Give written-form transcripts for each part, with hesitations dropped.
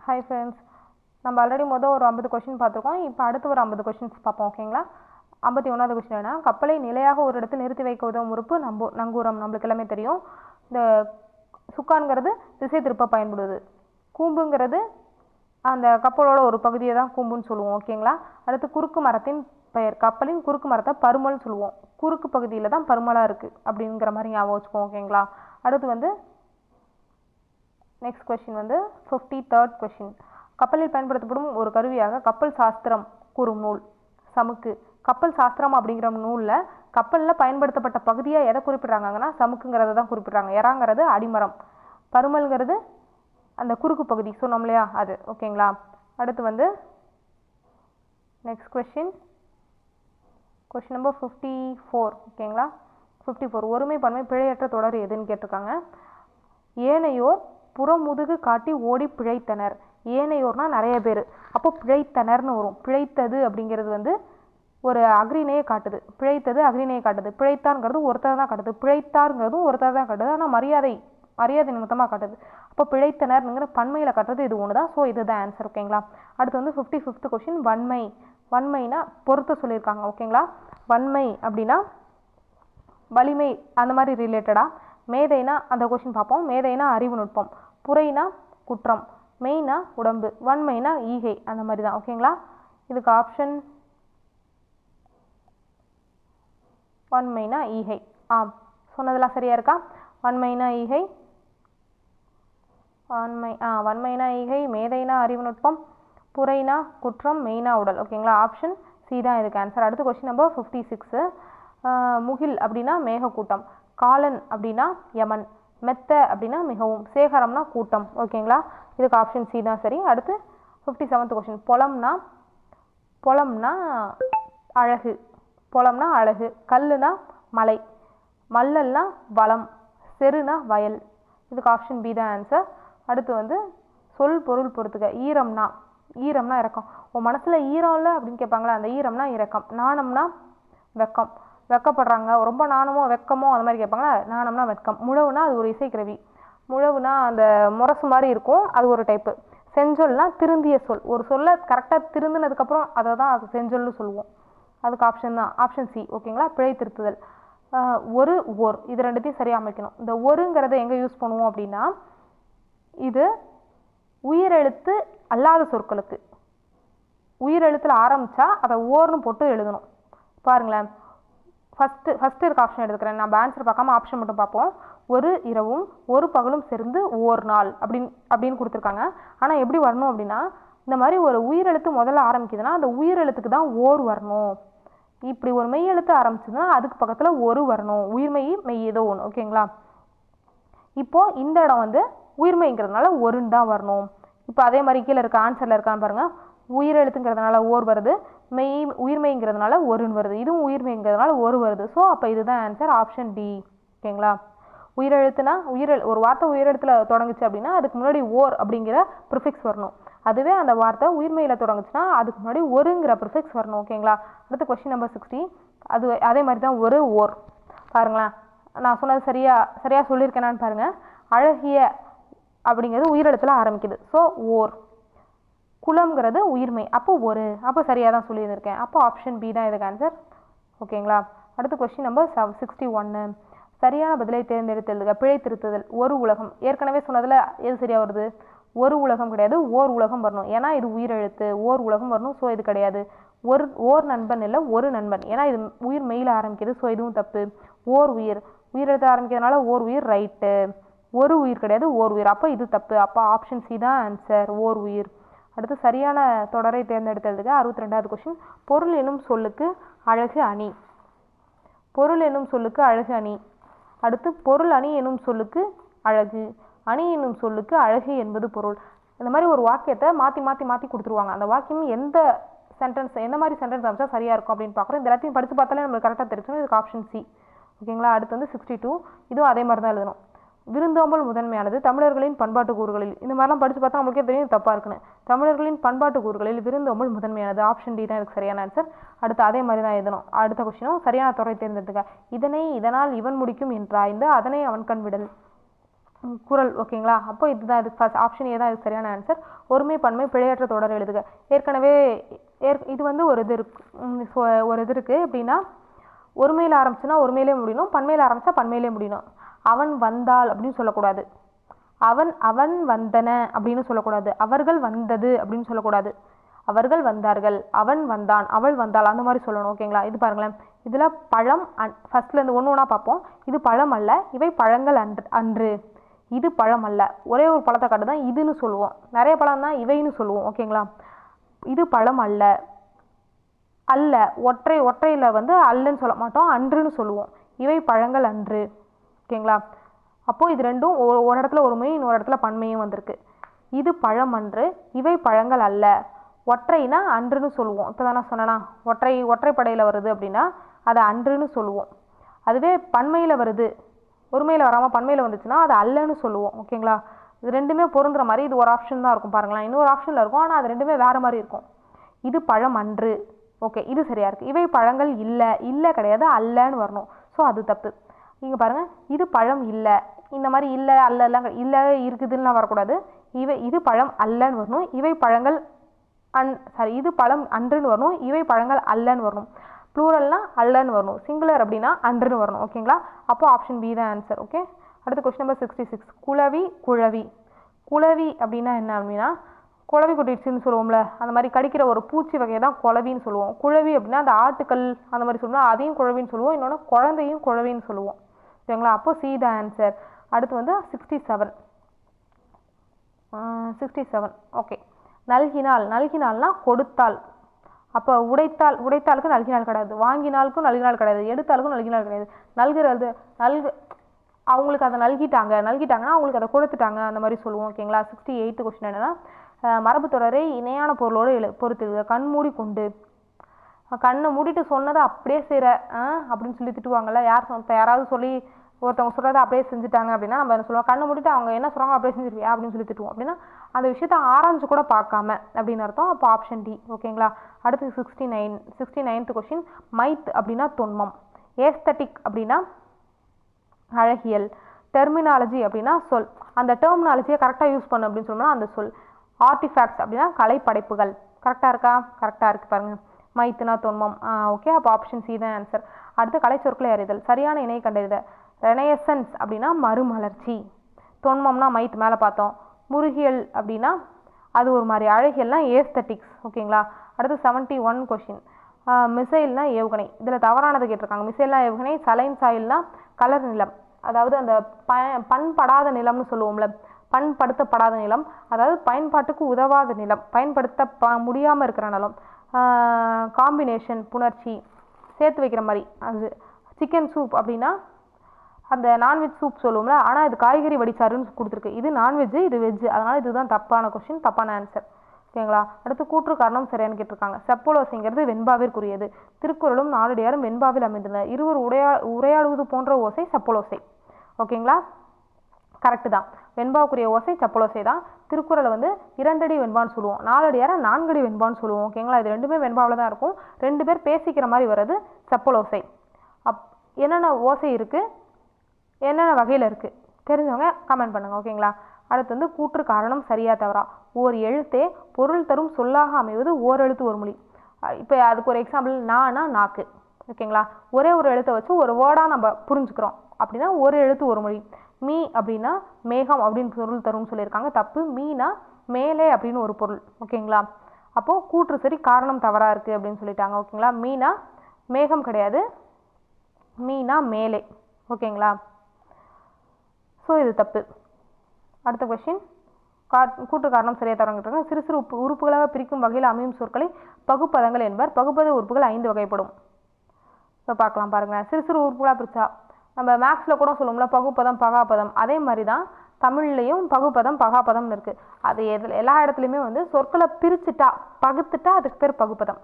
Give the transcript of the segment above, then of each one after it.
Hi friends, நம்ம already ஒரு 50 question பார்த்துருக்கோம். இப்போ அடுத்து ஒரு 50 கொஷின்ஸ் பார்ப்போம். ஓகேங்களா? 51வது கொஷின் என்ன, கப்பலை நிலையாக ஒரு இடத்தில் நிறுத்தி வைக்க உதவும் உறுப்பு நங்கூரம். நம்மளுக்கு எல்லாமே தெரியும். இந்த சுக்கான்கிறது திசை திருப்ப பயன்படுது. கூம்புங்கிறது அந்த கப்பலோட ஒரு பகுதியை தான் கூம்புன்னு சொல்லுவோம். ஓகேங்களா? அடுத்து குறுக்கு மரத்தின் பெயர், கப்பலின் குறுக்கு மரத்தை பருமல் சொல்லுவோம். குறுக்கு பகுதியில் தான் பருமலாக இருக்குது அப்படிங்கிற மாதிரி ஞாபகம் வச்சுக்கோம். ஓகேங்களா? அடுத்து நெக்ஸ்ட் கொஷின் 53rd கொஷின், கப்பலில் பயன்படுத்தப்படும் ஒரு கருவியாக கப்பல் சாஸ்திரம் கூறும் நூல் சமுக்கு. கப்பல் சாஸ்திரம் அப்படிங்கிற நூலில் கப்பலில் பயன்படுத்தப்பட்ட பகுதியாக எதை குறிப்பிட்றாங்கன்னா சமுக்குங்கிறத தான் குறிப்பிட்றாங்க. எறாங்கிறது அடிமரம், பருமல்ங்கிறது அந்த குறுக்கு பகுதி சொன்னோம் இல்லையா, அது. ஓகேங்களா? அடுத்து நெக்ஸ்ட் கொஷின் நம்பர் 54. ஓகேங்களா? 54, ஒருமை பன்மை பிழையற்ற தொடர் எதுன்னு கேட்டிருக்காங்க. ஏனையோர் புறமுதுகு காட்டி ஓடி பிழைத்தனர். ஏனையோர்னா நிறைய பேர், அப்போ பிழைத்தனர்னு வரும். பிழைத்தது அப்படிங்கிறது ஒரு அக்ரிணையை காட்டுது. பிழைத்தது அக்ரிணையை காட்டுது. பிழைத்தான்ங்கிறது ஒருத்தர் தான் காட்டுது. பிழைத்தாருங்கிறதும் ஒருத்தர் தான் காட்டுது. ஆனால் மரியாதை நிமித்தமாக காட்டுது. அப்போ பிழைத்தனர்ங்கிற பன்மையில் காட்டுறது இது ஒன்று தான். ஸோ இதுதான் ஆன்சர். ஓகேங்களா? அடுத்து 55th கொஷின், வன்மை. வன்மைனா பொறுத்த சொல்லியிருக்காங்க. ஓகேங்களா? வன்மை அப்படின்னா வலிமை அந்த மாதிரி ரிலேட்டடா. மேதைனா அந்த கொஷின் பார்ப்போம். மேதைனா அறிவு நுட்பம், புரைனா குற்றம், மெய்னா உடம்பு, வன்மைனா ஈகை, அந்த மாதிரி தான். ஓகேங்களா? இதுக்கு ஆப்ஷன் வன்மைனா ஈகை. சொன்னதெல்லாம் சரியா இருக்கா? வன்மைனா ஈகை, வன்மைனா ஈகை, மேதைனா அறிவு நுட்பம், புரைனா குற்றம், மெய்னா உடல். ஓகேங்களா? ஆப்ஷன் சி தான் இதுக்கு ஆன்சர். அடுத்து கொஸ்டின் நம்பர் 56, முகில் அப்படின்னா மேகக்கூட்டம், காலன் அப்படின்னா யமன், மெத்த அப்படின்னா மிகவும், சேகரம்னா கூட்டம். ஓகேங்களா? இதுக்கு ஆப்ஷன் சி தான் சரி. அடுத்து 57th கொஸ்டின், பொலம்னா அழகு, பொலம்னா அழகு, கல்லுனா மலை, மல்லல்னா வளம், செருனா வயல். இதுக்கு ஆப்ஷன் பி தான் ஆன்சர். அடுத்து சொல் பொருள் பொறுத்துக்க. ஈரம்னா இரக்கம். உன் மனசுல ஈரம் இல்லை அப்படின்னு கேட்பாங்களா, அந்த ஈரம்னா இரக்கம். நாணம்னா வெக்கம், வெக்கப்படுறாங்க, ரொம்ப நாணமோ வெக்கமோ அந்த மாதிரி கேட்பாங்களா, நாணம்னா வெக்கம். முழவுனா அது ஒரு இசைக்கருவி. முழவுனா அந்த முரசு மாதிரி இருக்கும், அது ஒரு டைப்பு. செஞ்சொல்னா திருந்திய சொல். ஒரு சொல்ல கரெக்டாக திருந்தினதுக்கப்புறம் அதை தான் அது செஞ்சொல்னு சொல்லுவோம். அதுக்கு ஆப்ஷன் சி. ஓகேங்களா? பிழை திருத்துதல். ஓர், இது ரெண்டுத்தையும் சரியாக அமைக்கணும். இந்த ஒருங்கிறத எங்கே யூஸ் பண்ணுவோம் அப்படின்னா, இது உயிரெழுத்து அல்லாத சொற்களுக்கு. உயிரெழுத்தில் ஆரம்பித்தா அதை ஓர்னு போட்டு எழுதணும். பாருங்களேன், ஃபஸ்ட்டு இருக்க ஆப்ஷன் எடுத்துக்கிறேன். நம்ம ஆன்சர் பார்க்காம ஆப்ஷன் மட்டும் பார்ப்போம். ஒரு இரவும் ஒரு பகலும் சேர்ந்து ஓர் நாள் அப்படின்னு கொடுத்துருக்காங்க. ஆனால் எப்படி வரணும் அப்படின்னா, இந்த மாதிரி ஒரு உயிரெழுத்து முதல்ல ஆரம்பிக்குதுன்னா அந்த உயிரெழுத்துக்கு தான் ஓர் வரணும். இப்படி ஒரு மெய் எழுத்து ஆரம்பிச்சுன்னா அதுக்கு பக்கத்தில் ஒரு வரணும். உயிர்மெய் மெய் ஏதோ ஒன்று. ஓகேங்களா? இப்போ இந்த இடம் உயிர்மெய்ங்கிறதுனால ஒருன்னு தான் வரணும். இப்போ அதே மாதிரி கீழே இருக்க ஆன்சரில் இருக்கான்னு பாருங்க. உயிரெழுத்துங்கிறதுனால ஓர் வருது, உயிர்மெய்ங்கிறதுனால ஒருன்னு வருது, இதுவும் உயிர்மெய்ங்கிறதுனால ஒரு வருது. ஸோ அப்போ இதுதான் ஆன்சர், ஆப்ஷன் டி. ஓகேங்களா? உயிரெழுத்துனா ஒரு வார்த்தை உயிரெழுத்தில் தொடங்குச்சு அப்படின்னா அதுக்கு முன்னாடி ஓர் அப்படிங்கிற ப்ரிஃபிக்ஸ் வரணும். அதுவே அந்த வார்த்தை உயிர்மெயில் தொடங்குச்சுன்னா அதுக்கு முன்னாடி ஒருங்கிற ப்ரிஃபிக்ஸ் வரணும். ஓகேங்களா? அடுத்து கொஸ்டின் நம்பர் 60, அதே மாதிரி தான் ஒரு ஓர். பாருங்களேன், நான் சொன்னது சரியாக சொல்லியிருக்கேனான்னு பாருங்கள். அழகிய அப்படிங்கிறது உயிரெழுத்தில் ஆரம்பிக்குது, ஸோ ஓர். குலம்ங்கிறது உயிர்மை, அப்போ அப்போ சரியாக தான் சொல்லியிருக்கேன். அப்போ ஆப்ஷன் பி தான் இதுக்கு ஆன்சர். ஓகேங்களா? அடுத்து கொஸ்டின் நம்பர் 61, சரியான பதிலை தேர்ந்தெடுத்தெழுதுக. பிழை திருத்துதல். ஒரு உலகம், ஏற்கனவே சொன்னதில் எது சரியாக வருது? ஒரு உலகம் கிடையாது, ஓர் உலகம் வரணும். ஏன்னா இது உயிரெழுத்து, ஓர் உலகம் வரணும். ஸோ இது கிடையாது. ஓர் நண்பன் இல்லை, ஒரு நண்பன். ஏன்னா இது உயிர் மெயில் ஆரம்பிக்குது, ஸோ இதுவும் தப்பு. உயிரெழுத்து ஆரம்பிக்கிறதுனால ஓர் உயிர், ரைட்டு. ஒரு உயிர் கிடையாது, ஓர் உயிர், அப்போ இது தப்பு. அப்போ ஆப்ஷன் சி தான் ஆன்சர், ஓர் உயிர். அடுத்து சரியான தொடரை தேர்ந்தெடுத்ததுக்கு 62வது கொஸ்டின், பொருள் எனும் சொல்லுக்கு அழகு அணி. பொருள் எனும் சொல்லுக்கு அழகு அணி. அடுத்து பொருள் அணி எனும் சொல்லுக்கு அழகு, அணி என்னும் சொல்லுக்கு அழகு என்பது பொருள். இந்த மாதிரி ஒரு வாக்கியத்தை மாற்றி கொடுத்துருவாங்க. அந்த வாக்கியம் எந்த மாதிரி சென்டென்ஸ் அமைச்சா சரியாக இருக்கும் அப்படின்னு பார்க்குறோம். இந்த எல்லாத்தையும் படித்து பார்த்தாலே நம்மளுக்கு கரெக்டாக தெரிஞ்சிடும். இதுக்கு ஆப்ஷன் சி. ஓகேங்களா? அடுத்து 62, இதுவும் அதே மாதிரி தான் எழுதணும். விருந்தோம்பல் முதன்மையானது தமிழர்களின் பண்பாட்டு கூறுகளில். இந்த மாதிரிலாம் படித்து பார்த்தா நம்மளுக்கே தெரியும் தப்பாக இருக்குன்னு. தமிழர்களின் பண்பாட்டு கூறுகளில் விருந்தோம்பல் முதன்மையானது, ஆப்ஷன் டி தான் இதுக்கு சரியான ஆன்சர். அடுத்து அதே மாதிரி தான் எழுதணும். அடுத்த கொஸ்டினும் சரியான தொடரை தேர்ந்தெடுத்துக்க. இதனால் இவன் முடிக்கும் என்றாய்ந்து அதனை அவன் கண் விடல். குரல். ஓகேங்களா? அப்போ இதுதான் இது ஃபர்ஸ்ட் ஆப்ஷன் ஏ தான் இது சரியான ஆன்சர். ஒருமை பன்மை பிழையற்ற தொடர் எழுதுக. ஏற்கனவே இது வந்து ஒரு இது இருக்கு எப்படின்னா, ஒருமையில் ஆரம்பிச்சுன்னா ஒருமையிலே முடியணும், பன்மையில் ஆரம்பிச்சா பன்மையிலே முடியணும். அவன் வந்தாள் அப்படின்னு சொல்லக்கூடாது, அவன் வந்தன அப்படின்னு சொல்லக்கூடாது, அவர்கள் வந்தது அப்படின்னு சொல்லக்கூடாது, அவர்கள் வந்தார்கள், அவன் வந்தான், அவள் வந்தாள், அந்த மாதிரி சொல்லணும். ஓகேங்களா? இது பாருங்களேன், இதில் பழம் ஃபர்ஸ்ட்லேருந்து ஒன்று ஒன்றா பார்ப்போம். இது பழம் அல்ல, இவை பழங்கள் அன்று. இது பழம் அல்ல, ஒரே ஒரு பழத்தை காட்டு தான் இதுன்னு சொல்லுவோம், நிறைய பழம் தான் இவைன்னு சொல்லுவோம். ஓகேங்களா? இது பழம் அல்ல, அல்ல ஒற்றையில் வந்து அல்லன்னு சொல்ல மாட்டோம், அன்றுன்னு சொல்லுவோம். இவை பழங்கள் அன்று. ஓகேங்களா? அப்போது இது ரெண்டும் ஒரு இடத்துல ஒருமையும் இன்னொரு இடத்துல பன்மையும் வந்திருக்கு. இது பழம் அன்று, இவை பழங்கள் அல்ல. ஒற்றைனா அன்றுன்னு சொல்லுவோம். இப்போ தான் நான் சொன்னேன்னா ஒற்றைப்படையில் வருது அப்படின்னா அதை அன்றுன்னு சொல்லுவோம். அதுவே பன்மையில் வருது, ஒருமையில் வராமல் பன்மையில் வந்துச்சுன்னா அது அல்லன்னு சொல்லுவோம். ஓகேங்களா? இது ரெண்டுமே பொருந்துற மாதிரி இது ஒரு ஆப்ஷன் தான் இருக்கும் பாருங்களேன், இன்னொரு ஆப்ஷனில் இருக்கும், ஆனால் அது ரெண்டுமே வேறு மாதிரி இருக்கும். இது பழம் அன்று. ஓகே, இது சரியாக இருக்குது. இவை பழங்கள் இல்லை கிடையாது, அல்லன்னு வரணும். ஸோ அது தப்பு. இங்கே பாருங்கள், இது பழம் இல்லை, இந்த மாதிரி இல்லை அல்லலாம் இல்லை இருக்குதுன்னா வரக்கூடாது. இது பழம் அல்லன்னு வரணும், இவை பழங்கள் இது பழம் அன்றுன்னு வரணும், இவை பழங்கள் அல்லன்னு வரணும். ப்ளூரல்னா அல்லன்னு வரணும், சிங்குலர் அப்படின்னா அன்றுன்னு வரணும். ஓகேங்களா? அப்போ ஆப்ஷன் பி தான் ஆன்சர். ஓகே, அடுத்து கொஸ்டின் நம்பர் 66. குளவி குழவி. குளவி அப்படின்னா என்ன அப்படின்னா, குளவி கொட்டிடுச்சுன்னு சொல்லுவோம்ல, அந்த மாதிரி கடிக்கிற ஒரு பூச்சி வகையை தான் குளவின்னு சொல்லுவோம். குழவி அப்படின்னா அந்த ஆட்டுக்கள் அந்த மாதிரி சொல்லுவோம், அதையும் குழவின்னு சொல்லுவோம். இன்னொன்று குழந்தையும் குழவின்னு சொல்லுவோம். ஓகேங்களா? அப்போ சி த ஆன்சர். அடுத்து வந்து 67. ஓகே, நல்கினால்னா கொடுத்தால். அப்போ உடைத்தாளுக்கு நல்கினால் கிடையாது, வாங்கினாலுக்கும் நல்கினால் கிடையாது, எடுத்தாலுக்கும் நல்கினால் கிடையாது. அவங்களுக்கு அதை நல்கிட்டாங்கன்னா அவங்களுக்கு அதை கொடுத்துட்டாங்க, அந்த மாதிரி சொல்லுவோம். ஓகேங்களா? 68 கொஸ்டின் என்னன்னா, மரபு தொடரை இணையான பொருளோடு பொறுத்து. கண் மூடி கொண்டு. கண்ணை மூடிட்டு சொன்னதை அப்படியே செய்கிற அப்படின்னு சொல்லி திட்டுவாங்கல்ல, யாராவது சொல்லி ஒருத்தவங்க சொல்கிறத அப்படியே செஞ்சுட்டாங்க அப்படின்னா நம்ம என்ன சொல்லுவோம், கண்ணை மூடிட்டு அவங்க என்ன சொல்கிறாங்க அப்படியே செஞ்சிருவியா அப்படின்னு சொல்லி திட்டுவோம். அப்படின்னா அந்த விஷயத்த ஆராய்ஞ்சு கூட பார்க்காம அப்படின்னு அர்த்தம். அப்போ ஆப்ஷன் டி. ஓகேங்களா? அடுத்து 69th கொஸ்டின். மைத் அப்படின்னா தொன்மம், ஏஸ்தட்டிக் அப்படின்னா அழகியல், டெர்மினாலஜி அப்படின்னா சொல். அந்த டெர்மினாலஜியை கரெக்டாக யூஸ் பண்ணு அப்படின்னு சொன்னால் அந்த சொல். ஆர்டிஃபேக்ட்ஸ் அப்படின்னா கலைப்படைப்புகள். கரெக்டாக இருக்கா? கரெக்டாக இருக்குது பாருங்கள். மைத்துனா தொன்மம். ஓகே, அப்போ ஆப்ஷன் சி தான் ஆன்சர். அடுத்து கலைச்சொற்களை அறிதல். சரியான இணை கண்டறித. ரெனயசன்ஸ் அப்படின்னா மறுமலர்ச்சி. தொன்மம்னா மைத் மேலே பார்த்தோம். முருகியல் அப்படின்னா அது ஒரு மாதிரி, அழகியல்னா ஏஸ்தட்டிக்ஸ். ஓகேங்களா? அடுத்து 71 கொஷின். மிசைல்னா ஏவுகணை. இதில் தவறானது கேட்டிருக்காங்க. மிசைல்னா ஏவுகணை, சலைன் சாயில்னா கலர் நிலம், அதாவது அந்த பண்படாத நிலம்னு சொல்லுவோம்ல, பண்படுத்தப்படாத நிலம், அதாவது பயன்பாட்டுக்கு உதவாத நிலம், பயன்படுத்த முடியாமல் இருக்கிற நிலம். காம்பினேஷன் புணர்ச்சி, சேர்த்து வைக்கிற மாதிரி. அது சிக்கன் சூப் அப்படின்னா அந்த நான்வெஜ் சூப் சொல்லுவோம்ல, ஆனால் இது காய்கறி வடிசாருன்னு கொடுத்துருக்கு. இது நான்வெஜ்ஜு, இது வெஜ்ஜு, அதனால் இதுதான் தப்பான கொஸ்டின், தப்பான ஆன்சர். ஓகேங்களா? அடுத்து கூற்று காரணம் சரியானு கேட்டிருக்காங்க. செப்பலோசைங்கிறது வெண்பாவிற்குரியது. திருக்குறளும் நாலடியாரும் வெண்பாவில் அமைந்துள்ளன. இருவர் உரையாடுவது போன்ற ஓசை செப்பலோசை. ஓகேங்களா? கரெக்டு தான். வெண்பாவுக்குரிய ஓசை செப்பலோசை தான். திருக்குறளை வந்து 2 அடி வெண்பான்னு சொல்லுவோம், நாலடியாரை 4 அடி வெண்பான்னு சொல்லுவோம். ஓகேங்களா? இது ரெண்டுமே வெண்பாவில் தான் இருக்கும். 2 பேர் பேசிக்கிற மாதிரி வர்றது செப்பலோசை. என்னென்ன ஓசை இருக்குது, என்னென்ன வகையில் இருக்குது தெரிஞ்சவங்க கமெண்ட் பண்ணுங்கள். ஓகேங்களா? அடுத்து வந்து கூற்று காரணம் சரியா தவறா. ஓர் எழுத்தே பொருள் தரும் சொல்லாக அமைவது ஓரெழுத்து ஒரு மொழி. இப்போ அதுக்கு ஒரு எக்ஸாம்பிள், நானா நாக்கு. ஓகேங்களா? ஒரே ஒரு எழுத்தை வச்சு ஒரு வேர்டாக நம்ம புரிஞ்சுக்கிறோம் அப்படின்னா ஒரு எழுத்து ஒரு மொழி. மீ அப்படின்னா மேகம் அப்படின்னு பொருள் தரும்னு சொல்லியிருக்காங்க, தப்பு. மீனா மேலே அப்படின்னு ஒரு பொருள். ஓகேங்களா? அப்போது கூற்று சரி, காரணம் தவறாக இருக்குது அப்படின்னு சொல்லிட்டாங்க. ஓகேங்களா? மீனா மேகம் கிடையாது, மீனா மேலே. ஓகேங்களா? ஸோ இது தப்பு. அடுத்த கொஸ்டின். கூற்று காரணம் சரியாக தவறாங்க. சிறு சிறு உறுப்புகளாக பிரிக்கும் வகையில் அமையும் சொற்களை பகுப்பதங்கள் என்பர். பகுப்பத உறுப்புகள் 5 வகைப்படும். இப்போ பார்க்கலாம் பாருங்களேன். சிறு சிறு உறுப்புகளாக பிரிச்சா நம்ம மேக்ஸில் கூட சொல்லுவோம்ல, பகுப்பதம் பகாப்பதம், அதே மாதிரி தான் தமிழ்லையும் பகுப்பதம் பகாப்பதம்னு இருக்குது. அது எல்லா இடத்துலையுமே வந்து சொற்களை பிரிச்சுட்டா பகுத்துட்டா அதுக்கு பேர் பகுப்பதம்,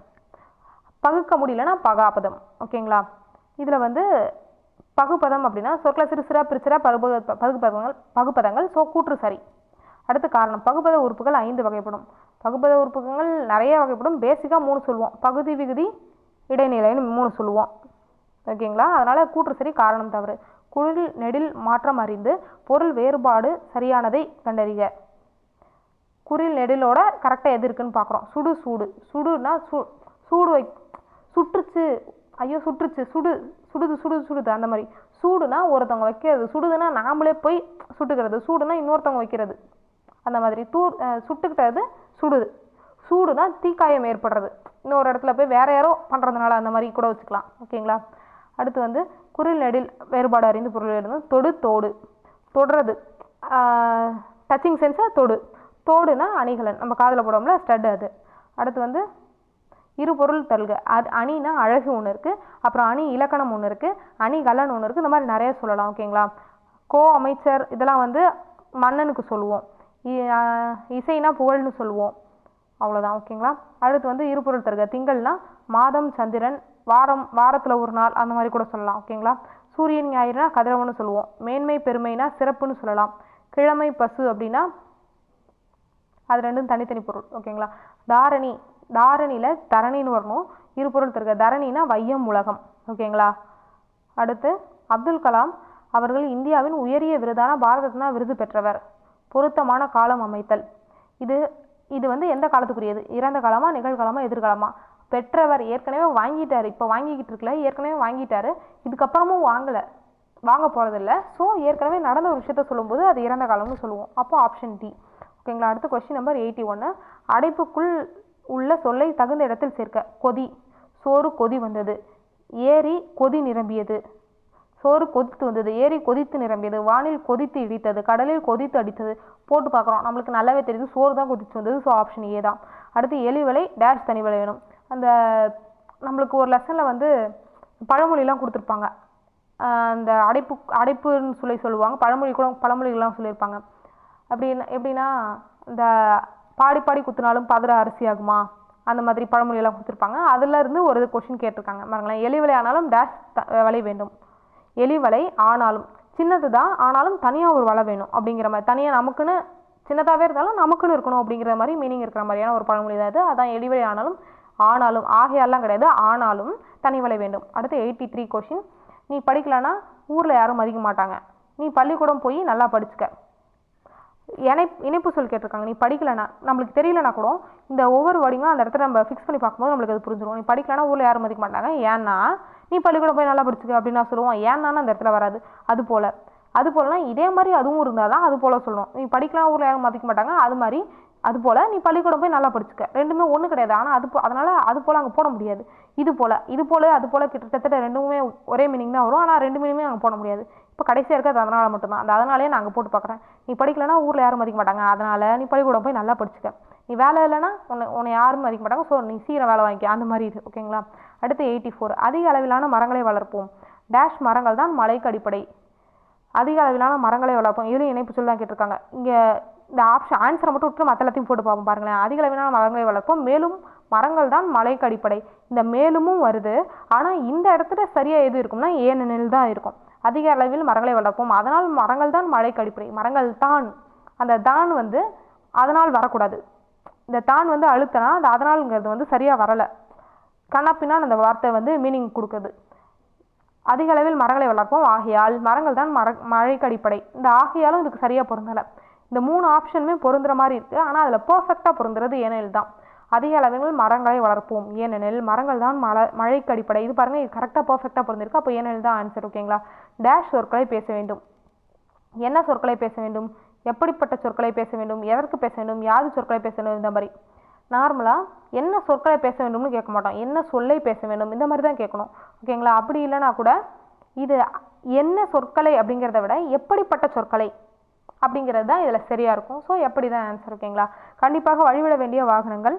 பகுக்க முடியலன்னா பகாப்பதம். ஓகேங்களா? இதில் வந்து பகுப்பதம் அப்படின்னா சொற்களை சிறு சிறாக பிரிச்சுட்டா பகுப்பதங்கள். ஸோ கூற்று சரி. அடுத்து காரணம். பகுப்பத உறுப்புகள் 5 வகைப்படும். பகுப்பத உறுப்புகள் நிறைய வகைப்படும். பேசிக்காக 3 சொல்லுவோம், பகுதி விகுதி இடைநிலைன்னு 3 சொல்லுவோம். ஓகேங்களா? அதனால் கூற்று சரி, காரணம் தவறு. குரில் நெடில் மாற்றம் அறிந்து பொருள் வேறுபாடு சரியானதை கண்டறிக. குரில் நெடிலோட கரெக்டாக எது இருக்குன்னு பார்க்குறோம். சுடு சூடு, சுடுனா சூடு சுற்றுச்சு, ஐயோ சுற்றுச்சு, சுடுது சுடுது அந்த மாதிரி. சூடுனா ஒருத்தவங்க வைக்கிறது, சுடுதுன்னா நாமளே போய் சுட்டுக்கிறது, சூடுனா இன்னொருத்தவங்க வைக்கிறது அந்த மாதிரி. சுட்டுக்கிட்டது சுடுது, சூடுனா தீக்காயம் ஏற்படுறது, இன்னொரு இடத்துல போய் வேற யாரோ பண்ணுறதுனால அந்த மாதிரி கூட வச்சுக்கலாம். ஓகேங்களா. அடுத்து வந்து குரில் நெடில் வேறுபாடு அறிந்து பொருள் எழுதணும். தொடு தோடு, தொடுறது, டச்சிங் சென்ஸை தொடு, தோடுனா அணிகலன், நம்ம காதில் போடுவோம்ல ஸ்டட் அது. அடுத்து வந்து இரு பொருள் தருக. அது அணினா அழகு ஒன்று இருக்குது, அப்புறம் அணி இலக்கணம் ஒன்று இருக்குது, அணி கலன் ஒன்று இருக்குது, இந்த மாதிரி நிறைய சொல்லலாம். ஓகேங்களா. கோ அமைச்சர் இதெல்லாம் வந்து மன்னனுக்கு சொல்லுவோம், இசைனா புகழ்னு சொல்லுவோம், அவ்வளோதான். ஓகேங்களா. அடுத்து வந்து இருபொருள் தருக. திங்கள்னா மாதம் சந்திரன், வாரத்தில் ஒரு நாள் அந்த மாதிரி கூட சொல்லலாம். ஓகேங்களா. சூரியன் ஞாயிறுனா கதிரவன்னு சொல்லுவோம். மேன்மை பெருமைனா சிறப்புன்னு சொல்லலாம். கிழமை பசு அப்படின்னா அது ரெண்டும் தனித்தனி பொருள். ஓகேங்களா. தாரணி, தாரணியில் தரணின்னு வரணும். இருபொருள் தருக. தரணினா வையம் உலகம். ஓகேங்களா. அடுத்து அப்துல் கலாம் அவர்கள் இந்தியாவின் உயரிய விருதான பாரத ரத்னா விருது பெற்றவர். பொருத்தமான காலம் அமைத்தல். இது வந்து எந்த காலத்துக்குரியது? இறந்த காலமா, நிகழ்காலமா, எதிர்காலமா? பெற்றவர் ஏற்கனவே வாங்கிட்டாரு, இப்போ வாங்கிக்கிட்டு இருக்கல, ஏற்கனவே வாங்கிட்டாரு, இதுக்கப்புறமும் வாங்க போகிறதில்ல. ஸோ ஏற்கனவே நடந்த ஒரு விஷயத்த சொல்லும்போது அது இறந்த காலம்னு சொல்லுவோம். அப்போ ஆப்ஷன் டி. ஓகேங்களா. அடுத்து கொஸ்டின் நம்பர் 81. அடைப்புக்குள் உள்ள சொல்லை தகுந்த இடத்தில் சேர்க்க. கொதி, சோறு கொதி வந்தது. ஏரி கொதி நிரம்பியது. சோறு கொதித்து வந்தது, ஏரி கொதித்து நிரம்பியது, வானில் கொதித்து இடித்தது, கடலில் கொதித்து அடித்தது. போட்டு பார்க்குறோம், நம்மளுக்கு நல்லாவே தெரியுது சோறு தான் கொதித்து வந்தது. ஸோ ஆப்ஷன் ஏ தான். அடுத்து எலிவலை டேஷ் தனி விலை வேணும். அந்த நம்மளுக்கு ஒரு லெசனில் வந்து பழமொழிலாம் கொடுத்துருப்பாங்க, அந்த அடைப்புன்னு சொல்லுவாங்க, பழமொழிகள்லாம் சொல்லியிருப்பாங்க. எப்படின்னா இந்த பாடி பாடி குத்துனாலும் பதற அரிசி ஆகுமா, அந்த மாதிரி பழமொழியெல்லாம் கொடுத்துருப்பாங்க. அதில் இருந்து ஒரு கொஸ்டின் கேட்டிருக்காங்க பாருங்களேன். எலிவலை ஆனாலும் டேஷ் வலை வேண்டும். எலிவலை ஆனாலும் சின்னது தான், ஆனாலும் தனியாக ஒரு வலை வேணும் அப்படிங்கிற மாதிரி, தனியாக நமக்குன்னு சின்னதாகவே இருந்தாலும் நமக்குன்னு இருக்கணும் அப்படிங்கிற மாதிரி மீனிங் இருக்கிற மாதிரியான ஒரு பழமொழி தான் இது. அதான் எலிவலை ஆனாலும் ஆகையெல்லாம் கிடையாது, ஆனாலும் தனி வலை வேண்டும். அடுத்து 83 கொஸ்டின். நீ படிக்கலன்னா ஊரில் யாரும் மதிக்க மாட்டாங்க, நீ பள்ளிக்கூடம் போய் நல்லா படிச்சுக்க. இணைப்பு சொல் கேட்டிருக்காங்க. நீ படிக்கலன்னா, நம்மளுக்கு தெரியலனா கூட இந்த ஒவ்வொரு வேர்டிங்கும் அந்த இடத்துல நம்ம ஃபிக்ஸ் பண்ணி பார்க்கும்போது நம்மளுக்கு அது புரிஞ்சிடும். நீ படிக்கலன்னா ஊரில் யாரும் மதிக்க மாட்டாங்க, ஏன்னா நீ பள்ளிக்கூடம் போய் நல்லா படிச்சுக்க அப்படின்னு நான் சொல்லுவோம். ஏன்னா அந்த இடத்துல வராது. அது போலனா இதே மாதிரி அதுவும் இருந்தால் தான் அது போல் சொல்லணும். நீ படிக்கலாம் ஊரில் யாரும் மதிக்க மாட்டாங்க, அது போல் நீ பள்ளிக்கூடம் போய் நல்லா படிச்சுக்க. ரெண்டுமே ஒன்று கிடையாது. ஆனால் அதனால் அது போல் அங்கே போட முடியாது. இது போல் கிட்டத்தட்ட ரெண்டுமே ஒரே மீனிங் தான் வரும், ஆனால் ரெண்டு மீனிங்குமே அங்கே போட முடியாது. இப்போ கடைசியாக இருக்கிறது அதனால் மட்டும்தான். அதனாலே நான் அங்கே போட்டு பார்க்குறேன். நீ படிக்கலன்னா ஊரில் யாரும் மதிக்க மாட்டாங்க, அதனால் நீ பள்ளிக்கூடம் போய் நல்லா படிச்சுக்க. நீ வேலை இல்லைன்னா உன்னை யாரும் மதிக்க மாட்டாங்க, ஸோ நீ சீக்கிரம் வேலை வாங்கிக்க, அந்த மாதிரி இது. ஓகேங்களா. அடுத்து 84. அதிக அளவிலான மரங்களை வளர்ப்போம். டேஷ் மரங்கள் தான் மழைக்கு அடிப்படை. அதிக அளவிலான மரங்களை வளர்ப்போம். இதுலையும் இணைப்பு சொல்லி தான் கேட்டிருக்காங்க. இங்கே இந்த ஆன்சரை மட்டும் விட்டு மற்ற எல்லாத்தையும் போட்டு பார்ப்போம் பாருங்களேன். அதிக அளவிலான மரங்களை வளர்ப்போம், மேலும் மரங்கள் தான் மழைக்கு அடிப்படை. இந்த மேலுமும் வருது, ஆனால் இந்த இடத்துல சரியாக எது இருக்கும்னா ஏனெனில் தான் இருக்கும். அதிக அளவில் மரங்களை வளர்ப்போம், அதனால் மரங்கள் தான் மழைக்கு அடிப்படை. மரங்கள் தான், அந்த தான் வந்து அதனால் வரக்கூடாது. இந்த தான் வந்து அழுத்தனா அந்த அதனால்ங்கிறது வந்து சரியாக வரலை, கண்ணப்பின்னான் அந்த வார்த்தை வந்து மீனிங் கொடுக்குது. அதிக அளவில் மரங்களை வளர்ப்போம், ஆகையால் மரங்கள் தான் மழைக்கு அடிப்படை. இந்த ஆகையாலும் இதுக்கு சரியாக பொருந்தலை. இந்த 3 ஆப்ஷனுமே பொருந்துற மாதிரி இருக்குது, ஆனால் அதில் பர்ஃபெக்டாக பொருந்துறது ஏனெனில் தான். அதிக அளவில் மரங்களை வளர்ப்போம், ஏனெனில் மரங்கள் தான் மழைக்கு அடிப்படை. இது பாருங்கள், இது கரெக்டாக பர்ஃபெக்டாக பொருந்திருக்கு. அப்போ ஏனெனில் தான் ஆன்சர். ஓகேங்களா. டேஷ் சொற்களை பேச வேண்டும். என்ன சொற்களை பேச வேண்டும், எப்படிப்பட்ட சொற்களை பேச வேண்டும், எதற்கு பேச வேண்டும், யாது சொற்களை பேச வேண்டும், இந்த மாதிரி. நார்மலாக என்ன சொற்களை பேச வேண்டும்னு கேட்க மாட்டோம், என்ன சொல்லை பேச வேண்டும், இந்த மாதிரி தான் கேட்கணும். ஓகேங்களா. அப்படி இல்லைனா கூட இது என்ன சொற்களை அப்படிங்கிறத விட எப்படிப்பட்ட சொற்களை அப்படிங்கிறது தான் இதில் சரியாக இருக்கும். ஸோ எப்படி தான் ஆன்சர். ஓகேங்களா. கண்டிப்பாக வழிவிட வேண்டிய வாகனங்கள்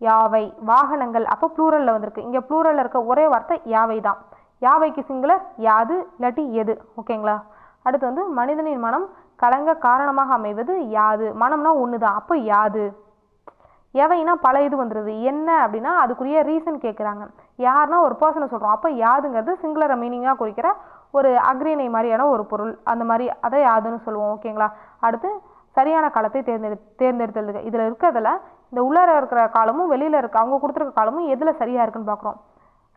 யாவை. வாகனங்கள் அப்போ ப்ளூரலில் வந்திருக்கு. இங்கே ப்ளூரலில் இருக்க ஒரே வார்த்தை யாவை தான். யாவைக்கு சிங்குலர் யாது இல்லாட்டி எது. ஓகேங்களா. அடுத்து வந்து மனிதனின் மனம் கலங்க காரணமாக அமைவது யாது. மனம்னா ஒன்று தான், அப்போ யாது. எவைனா பல இது வந்துடுது. என்ன அப்படின்னா அதுக்குரிய ரீசன் கேட்குறாங்க. யாருன்னா ஒரு பர்சனை சொல்கிறோம், அப்போ யாதுங்கிறது சிங்குலரை மீனிங்காக குறிக்கிற ஒரு அக்ரிணை மாதிரியான ஒரு பொருள், அந்த மாதிரி அதை யாதுன்னு சொல்லுவோம். ஓகேங்களா. அடுத்து சரியான காலத்தை தேர்ந்தெடுத்தது. இதில் இருக்கிறதுல இந்த உள்ளார இருக்கிற காலமும் வெளியில் இருக்க அவங்க கொடுத்துருக்க காலமும் எதில் சரியாக இருக்குன்னு பார்க்குறோம்.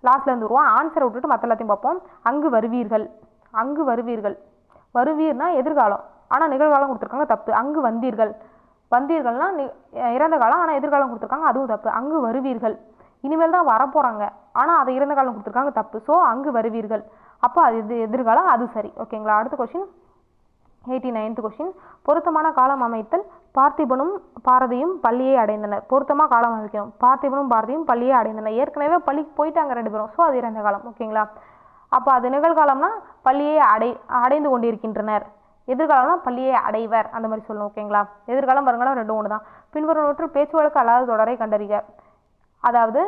லாஸ்ட்லேருந்து வருவோம், ஆன்சரை விட்டுட்டு மற்ற எல்லாத்தையும் பார்ப்போம். அங்கு வருவீர்கள், அங்கு வருவீர்கள். வருவீர்னா எதிர்காலம், ஆனால் நிகழ்காலம் கொடுத்துருக்காங்க, தப்பு. அங்கு வந்தீர்கள். வந்தீர்கள்னா இறந்த காலம், ஆனால் எதிர்காலம் கொடுத்துருக்காங்க, அதுவும் தப்பு. அங்கு வருவீர்கள், இனிமேல் தான் வரப்போகிறாங்க, ஆனால் அதை இறந்த காலம் கொடுத்துருக்காங்க, தப்பு. ஸோ அங்கு வருவீர்கள், அப்போ அது எதிர்காலம், அது சரி. ஓகேங்களா. அடுத்த கொஸ்டின் 89th கொஸ்டின். பொருத்தமான காலம் அமைத்தல். பார்த்திபனும் பாரதியும் பள்ளியை அடைந்தனர். பொருத்தமாக காலம் அமைக்கணும். பார்த்திபனும் பாரதியும் பள்ளியை அடைந்தனர். ஏற்கனவே பள்ளிக்கு போயிட்டாங்க 2 பேரும். ஸோ அது இறந்த காலம். ஓகேங்களா. அப்போ அது நிகழ்காலம்னா பள்ளியை அடைந்து கொண்டிருக்கின்றனர். எதிர்காலம்னா பள்ளியை அடைவர், அந்த மாதிரி சொல்லணும். ஓகேங்களா. எதிர்காலம் வருங்காலம் ரெண்டும் ஒன்று தான். பின்வருவனவற்றில் பேச்சு வழக்கு அல்லாத தொடரை கண்டறிக. அதாவது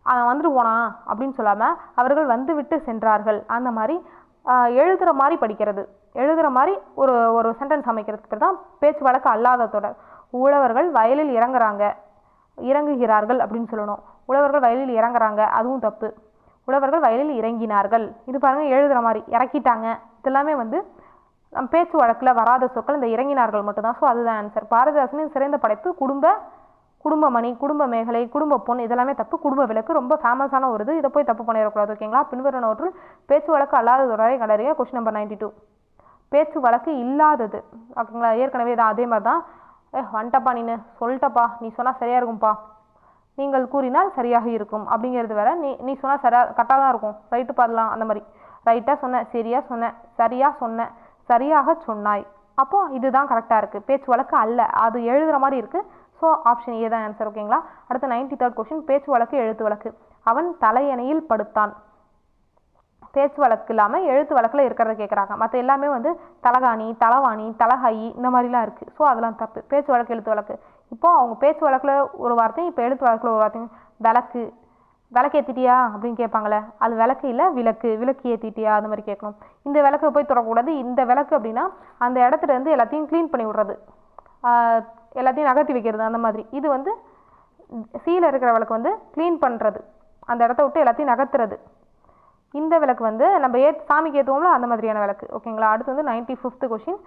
அவன் வந்துட்டு போனான் அப்படின்னு சொல்லாமல் அவர்கள் வந்து விட்டு சென்றார்கள், அந்த மாதிரி எழுதுகிற மாதிரி படிக்கிறது. எழுதுகிற மாதிரி ஒரு சென்டென்ஸ் அமைக்கிறதுக்கு பேர் தான் பேச்சு வழக்கு அல்லாத தொடர். உழவர்கள் வயலில் இறங்குகிறார்கள் அப்படின்னு சொல்லணும். உழவர்கள் வயலில் இறங்குறாங்க, அதுவும் தப்பு. உழவர்கள் வயலில் இறங்கினார்கள், இது பாருங்கள் எழுதுகிற மாதிரி. இறக்கிட்டாங்க, இதெல்லாமே வந்து நம் பேச்சு வழக்கில் வராத சொற்கள், இந்த இறங்கினார்கள் மட்டும்தான். ஸோ அதுதான் ஆன்சர். பாரதிதாசனின் சிறந்த படைப்பு குடும்பமணி, குடும்ப மேகலை, குடும்ப பொன், இதெல்லாமே தப்பு. குடும்ப விளக்கு ரொம்ப ஃபேமஸான ஒரு இது, இதை போய் தப்பு பண்ணிடக்கூடாது. ஓகேங்களா. பின்வருவனவற்றில் பேச்சு வழக்கு அல்லாத தொடரை கண்டறிய. Question number 92. பேச்சு வழக்கு இல்லாதது. ஓகேங்களா. ஏற்கனவே தான் அதே மாதிரி தான். வந்துட்டப்பா, சொல்லிட்டப்பா, நீ சொன்னால் சரியாக இருக்கும்ப்பா, நீங்கள் கூறினால் சரியாக இருக்கும் அப்படிங்கிறது வேற. நீ சொன்னால் கரெக்டாக தான் இருக்கும், ரைட்டு பாடலாம், அந்த மாதிரி. ரைட்டாக சொன்ன, சரியாக சொன்ன, சரியாக சொன்னாய், அப்போ இதுதான் கரெக்டாக இருக்குது. பேச்சு வழக்கு அல்ல, அது எழுதுகிற மாதிரி இருக்குது. ஸோ ஆப்ஷன் ஏ தான் ஆன்சர். ஓகேங்களா. அடுத்த 93rd கொஸ்டின். பேச்சு வழக்கு எழுத்து வழக்கு. அவன் தலையணையில் படுத்தான். பேச்சு வழக்கு இல்லாமல் எழுத்து வழக்கில் இருக்கிறத கேட்குறாங்க. மற்ற எல்லாமே வந்து தலகாணி, தலவாணி, தலகாயி, இந்த மாதிரிலாம் இருக்குது. ஸோ அதெல்லாம் தப்பு. பேச்சு வழக்கு எழுத்து வழக்கு. இப்போ அவங்க பேச்சு வழக்கில் ஒரு வார்த்தையும் இப்போ எழுத்து வழக்கில் ஒரு வார்த்தையும். விளக்கு ஏற்றிட்டியா அப்படின்னு கேட்பாங்களே, அது விளக்கு இல்லை, விளக்கு ஏற்றிட்டியா, அந்த மாதிரி கேட்கணும். இந்த விளக்கு போய் தொடக்கூடாது. இந்த விளக்கு அப்படின்னா அந்த இடத்துல இருந்து எல்லாத்தையும் க்ளீன் பண்ணி விடுறது, எல்லாத்தையும் நகர்த்தி வைக்கிறது, அந்த மாதிரி. இது வந்து சீல இருக்கிற விளக்கு வந்து க்ளீன் பண்ணுறது, அந்த இடத்த விட்டு எல்லாத்தையும் நகர்த்துறது. இந்த விளக்கு வந்து நம்ம சாமிக்கு ஏற்றுவோம்ல, அந்த மாதிரியான விளக்கு. ஓகேங்களா. அடுத்து வந்து 95th கொஸ்டின்.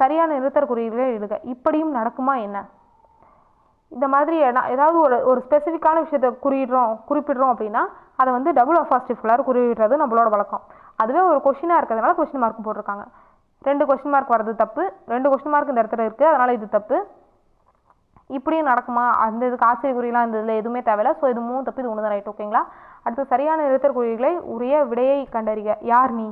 சரியான நிறுத்தற் குறியீடுகளை எழுதுக. இப்படியும் நடக்குமா என்ன? இந்த மாதிரி ஏதாவது ஒரு ஸ்பெசிஃபிக்கான விஷயத்தை குறிப்பிடுறோம் அப்படின்னா அதை வந்து டபுள் அஃபாஸ்டிவ்குள்ளார குறிப்பிடுறது நம்மளோட வழக்கம். அதுவே ஒரு கொஸ்டினாக இருக்கிறதுனால கொஸ்டின் மார்க் போட்டிருக்காங்க. 2 கொஸ்டின் மார்க் வர்றது தப்பு, 2 கொஸ்டின் மார்க் இந்த இடத்துல இருக்குது, அதனால் இது தப்பு. இப்படியும் நடக்குமா, அந்த இதுக்கு ஆச்சரியக்குறியெல்லாம் இந்த இதில் எதுவுமே தேவையில்லை. ஸோ இது 3 தப்பு, இது 1 தான் ரைட். ஓகேங்களா. அடுத்து சரியான நிறுத்தற் குறியீடுகளை உரிய விடையை கண்டறிக. யார் நீ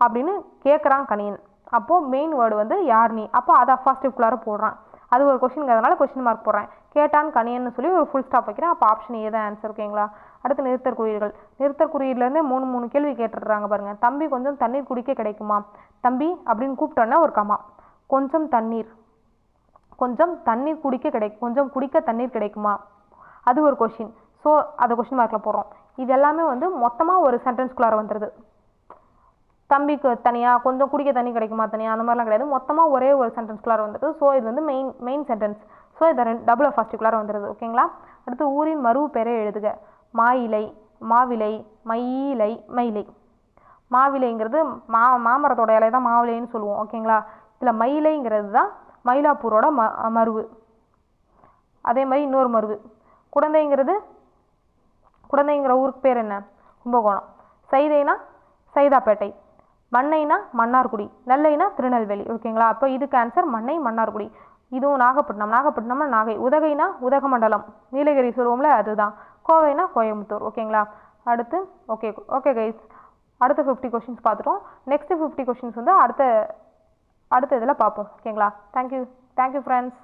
அப்படின்னு கேட்குறான் கணியன். அப்போது மெயின் வேர்டு வந்து யார் நீ, அப்போ அதை அஃபாஸ்டிவ்குள்ளார போடுறான். அது ஒரு கொஸ்டின்ங்கிறதுனால கொஸ்டின் மார்க் போடுறேன். கேட்டான் கணியன்னு சொல்லி ஒரு ஃபுல் ஸ்டாப் வைக்கிறேன். அப்போ ஆப்ஷன் ஏ தான் ஆன்சர். ஓகேங்களா. அடுத்து நிறுத்தற் குறியீடுகள். நிறுத்தற் குறியீடுலேருந்து 3 கேள்வி கேட்டுடுறாங்க பாருங்கள். தம்பி கொஞ்சம் தண்ணீர் குடிக்க கிடைக்குமா. தம்பி அப்படின்னு கூப்பிட்டோன்னா ஒரு கமா. கொஞ்சம் தண்ணீர் கொஞ்சம் குடிக்க தண்ணீர் கிடைக்குமா, அது ஒரு கொஷின். ஸோ அதை கொஷின் மார்க்கில் போடுறோம். இது எல்லாமே வந்து மொத்தமாக ஒரு சென்டென்ஸ்குள்ளார வந்துடுது. தம்பிக்கு தனியாக, கொஞ்சம் குடிக்க தண்ணி கிடைக்குமா தனியாக, அந்த மாதிரிலாம் கிடையாது. மொத்தமாக ஒரே ஒரு சென்டென்ஸ்குள்ளார வந்துடுது. ஸோ இது வந்து மெயின் சென்டென்ஸ். ஸோ இதை டபுள் அஃபாஸ்டிவ்குள்ளார வந்துடுது. ஓகேங்களா. அடுத்து ஊரின் மறு பெயரை எழுதுக. மாயிலை, மாவிலை, மயிலை, மயிலை. மாவிலைங்கிறது மாமரத்தோட இலை தான் மாவிலைன்னு சொல்லுவோம். ஓகேங்களா. இதில் மயிலைங்கிறது தான் மயிலாப்பூரோட மருவு. அதே மாதிரி இன்னொரு மருவு குடந்தைங்கிற ஊருக்கு பேர் என்ன, கும்பகோணம். சைதைனா சைதாப்பேட்டை. மண்ணைனா மன்னார்குடி. நெல்லைனா திருநெல்வேலி. ஓகேங்களா. அப்போ இதுக்கு ஆன்சர் மண்ணை, மன்னார்குடி. இதுவும் நாகப்பட்டினம்னா நாகை. உதகைனா உதகமண்டலம், நீலகிரி சொல்லுவோம்ல, அதுதான். கோவைனா கோயம்புத்தூர். ஓகேங்களா. அடுத்து ஓகே கைஸ், அடுத்த 50 கொஷின்ஸ் பார்த்துட்டோம். நெக்ஸ்ட் 50 கொஷின்ஸ் வந்து அடுத்த இதில் பார்ப்போம். ஓகேங்களா. Thank you friends.